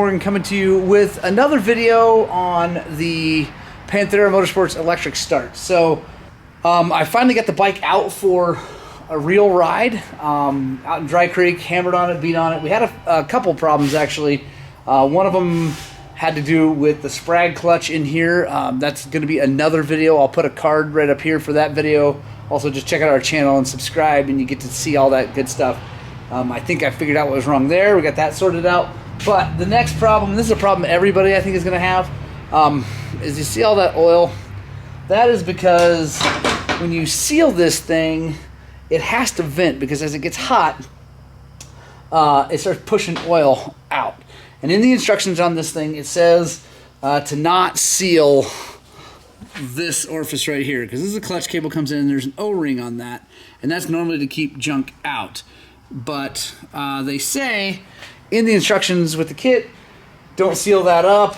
Morgan coming to you with another video on the Panthera Motorsports electric start. So I finally got the bike out for a real ride out in Dry Creek, hammered on it, beat on it. We had a couple problems actually. One of them had to do with the Sprag clutch in here. That's going to be another video. I'll put a card right up here for that video. Also, just check out our channel and subscribe, and you get to see all that good stuff. I think I figured out what was wrong there. We got that sorted out. But the next problem, this is a problem everybody I think is going to have, is you see all that oil? That is because when you seal this thing, it has to vent, because as it gets hot, it starts pushing oil out. And in the instructions on this thing, it says to not seal this orifice right here, because this is a clutch cable comes in, and there's an O-ring on that, and that's normally to keep junk out. But they say in the instructions with the kit, don't seal that up.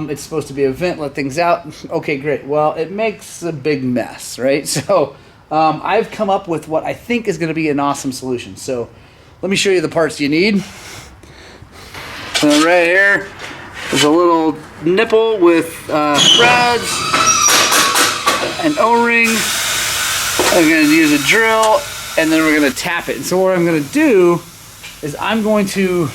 It's supposed to be a vent, let things out. Okay, great. Well, it makes a big mess, right? So I've come up with what I think is going to be an awesome solution. So let me show you the parts you need. So right here is a little nipple with threads, an O-ring. I'm going to use a drill, and then we're going to tap it. And so what I'm going to do is I'm going to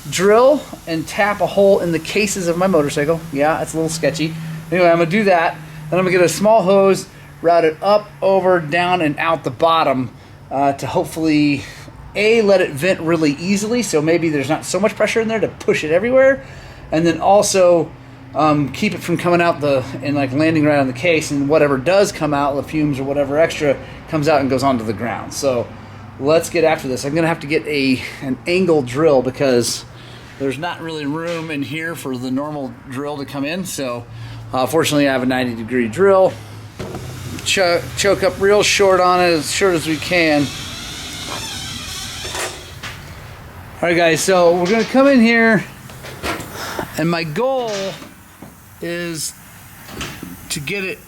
drill and tap a hole in the cases of my motorcycle. Yeah, it's a little sketchy. Anyway, I'm going to do that. Then I'm going to get a small hose, route it up, over, down, and out the bottom to hopefully, A, let it vent really easily, so maybe there's not so much pressure in there to push it everywhere, and then also keep it from coming out and like landing right on the case, and whatever does come out, the fumes or whatever extra, comes out and goes onto the ground. So let's get after this. I'm going to have to get an angle drill, because there's not really room in here for the normal drill to come in. So fortunately I have a 90-degree drill. Choke up real short on it, as short as we can. Alright guys, so we're going to come in here, and my goal is to get it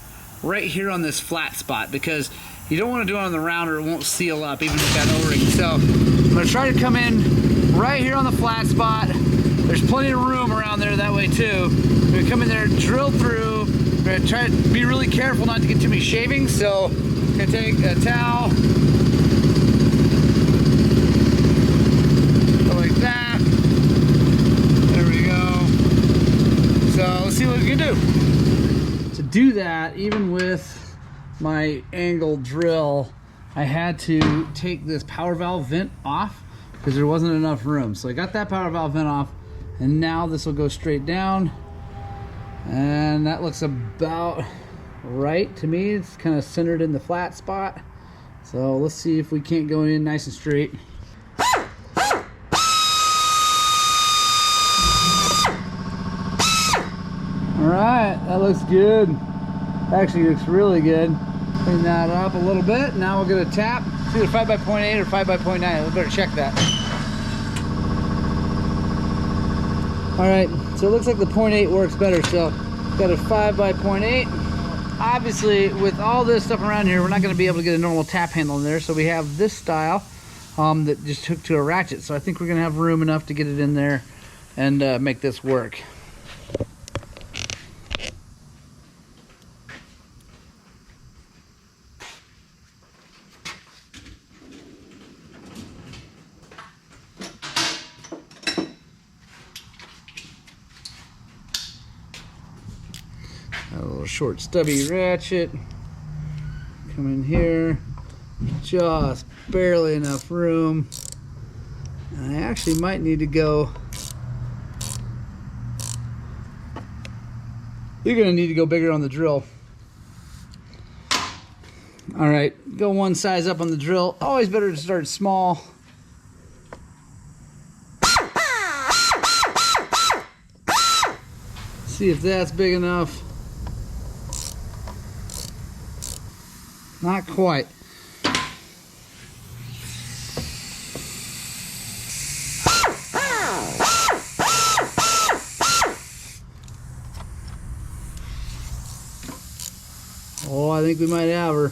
right here on this flat spot, because you don't want to do it on the round or it won't seal up even with that O-ring. So I'm going to try to come in right here on the flat spot. There's plenty of room around there that way too. I'm going to come in there, drill through. I'm going to try to be really careful not to get too many shavings. So I'm going to take a towel, go like that. There we go. So let's see what we can do. To do that, even with my angle drill, I had to take this power valve vent off because there wasn't enough room. So I got that power valve vent off, and now this will go straight down, and that looks about right to me. It's kind of centered in the flat spot. So let's see if we can't go in nice and straight. Alright, that looks good. Actually looks really good. Clean that up a little bit. Now we're going to tap. It's either 5x.8 or 5x.9. We better check that. Alright, so it looks like the 0.8 works better. So got a 5x.8. Obviously, with all this stuff around here, we're not going to be able to get a normal tap handle in there. So we have this style that just hooked to a ratchet. So I think we're going to have room enough to get it in there and make this work. A little short stubby ratchet. Come in here, just barely enough room. And I actually might need to go. You're gonna need to go bigger on the drill. All right, go one size up on the drill. Always better to start small. See if that's big enough. Not quite. Oh, I think we might have her.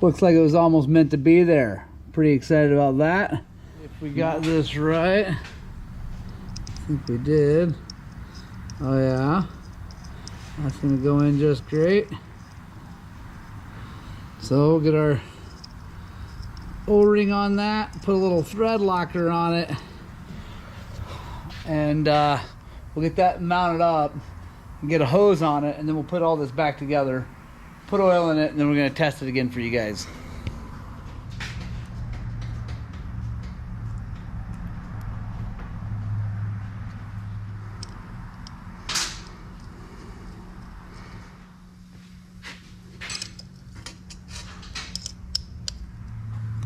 Looks like it was almost meant to be there. Pretty excited about that. If we got this right, I think we did. Oh yeah, that's gonna go in just great. So we'll get our O-ring on that, put a little thread locker on it, and we'll get that mounted up and get a hose on it, and then we'll put all this back together, put oil in it, and then we're going to test it again for you guys.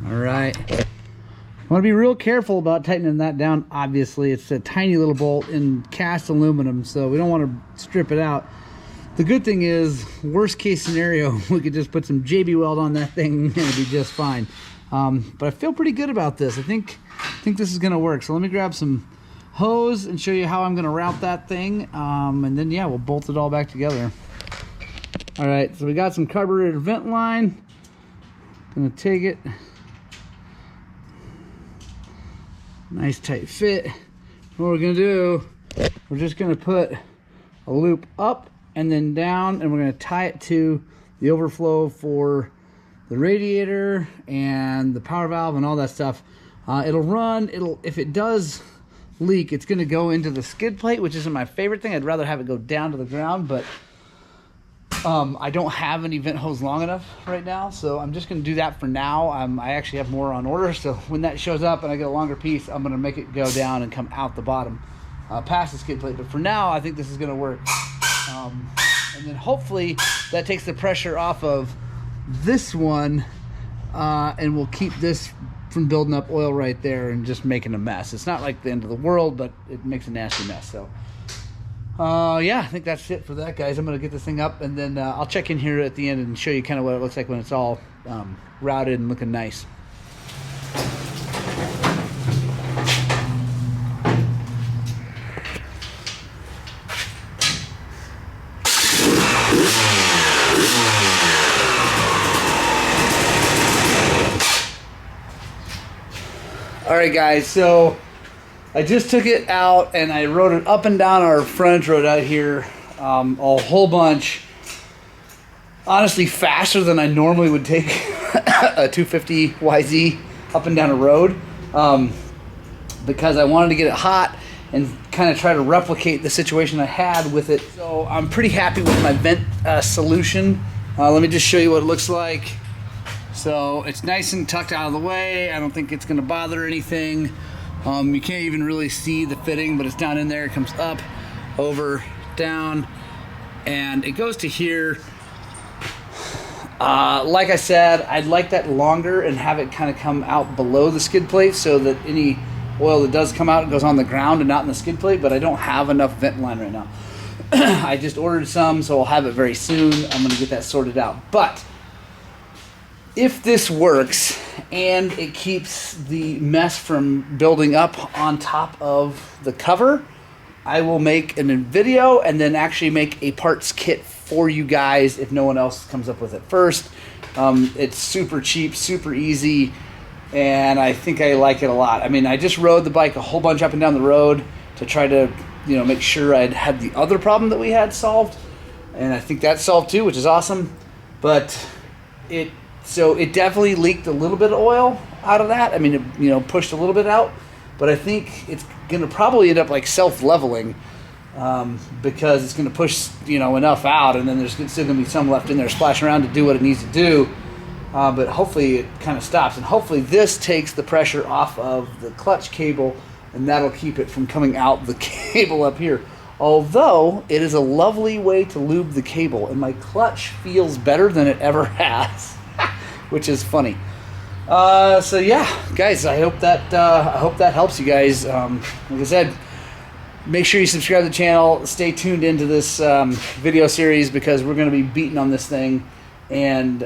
All right. I want to be real careful about tightening that down. Obviously, it's a tiny little bolt in cast aluminum, so we don't want to strip it out. The good thing is, worst case scenario, we could just put some JB weld on that thing and it'll be just fine. But I feel pretty good about this. I think this is going to work. So let me grab some hose and show you how I'm going to route that thing. And then, yeah, we'll bolt it all back together. All right, so we got some carburetor vent line. Gonna take it. Nice tight fit. What we're gonna do, we're just gonna put a loop up and then down, and we're gonna tie it to the overflow for the radiator and the power valve and all that stuff. It'll run, if it does leak, it's gonna go into the skid plate, which isn't my favorite thing. I'd rather have it go down to the ground, but I don't have any vent hose long enough right now, so I'm just going to do that for now. I actually have more on order, so when that shows up and I get a longer piece, I'm going to make it go down and come out the bottom past the skid plate. But for now, I think this is going to work. And then hopefully that takes the pressure off of this one, and we'll keep this from building up oil right there and just making a mess. It's not like the end of the world, but it makes a nasty mess. So yeah, I think that's it for that, guys. I'm gonna get this thing up, and then I'll check in here at the end and show you kind of what it looks like when it's all routed and looking nice. All right, guys, so I just took it out and I rode it up and down our frontage road out here a whole bunch. Honestly, faster than I normally would take a 250 YZ up and down a road, because I wanted to get it hot and kind of try to replicate the situation I had with it. So I'm pretty happy with my vent solution. Let me just show you what it looks like. So it's nice and tucked out of the way. I don't think it's gonna bother anything. You can't even really see the fitting, but it's down in there. It comes up, over, down, and it goes to here. Like I said, I'd like that longer and have it kind of come out below the skid plate so that any oil that does come out goes on the ground and not in the skid plate, but I don't have enough vent line right now. I just ordered some, so I'll have it very soon. I'm gonna get that sorted out. But if this works and it keeps the mess from building up on top of the cover, I will make a video and then actually make a parts kit for you guys if no one else comes up with it first. It's super cheap, super easy, and I think I like it a lot. I mean, I just rode the bike a whole bunch up and down the road to try to, make sure I'd had the other problem that we had solved, and I think that's solved too, which is awesome. But it definitely leaked a little bit of oil out of that. I mean, it pushed a little bit out, but I think it's going to probably end up like self-leveling, because it's going to push, enough out, and then there's still going to be some left in there splashing around to do what it needs to do. But hopefully it kind of stops, and hopefully this takes the pressure off of the clutch cable, and that'll keep it from coming out the cable up here. Although it is a lovely way to lube the cable, and my clutch feels better than it ever has. Which is funny. So yeah, guys, I hope that helps you guys. Like I said, make sure you subscribe to the channel. Stay tuned into this video series, because we're going to be beating on this thing and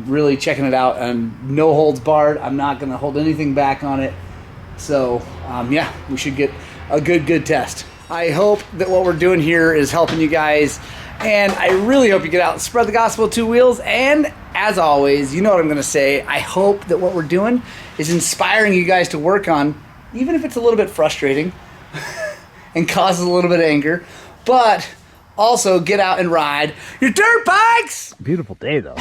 really checking it out, and no holds barred. I'm not going to hold anything back on it. So yeah, we should get a good test. I hope that what we're doing here is helping you guys, and I really hope you get out and spread the gospel of two wheels, and as always, you know what I'm going to say. I hope that what we're doing is inspiring you guys to work on, even if it's a little bit frustrating and causes a little bit of anger, but also get out and ride your dirt bikes. Beautiful day though.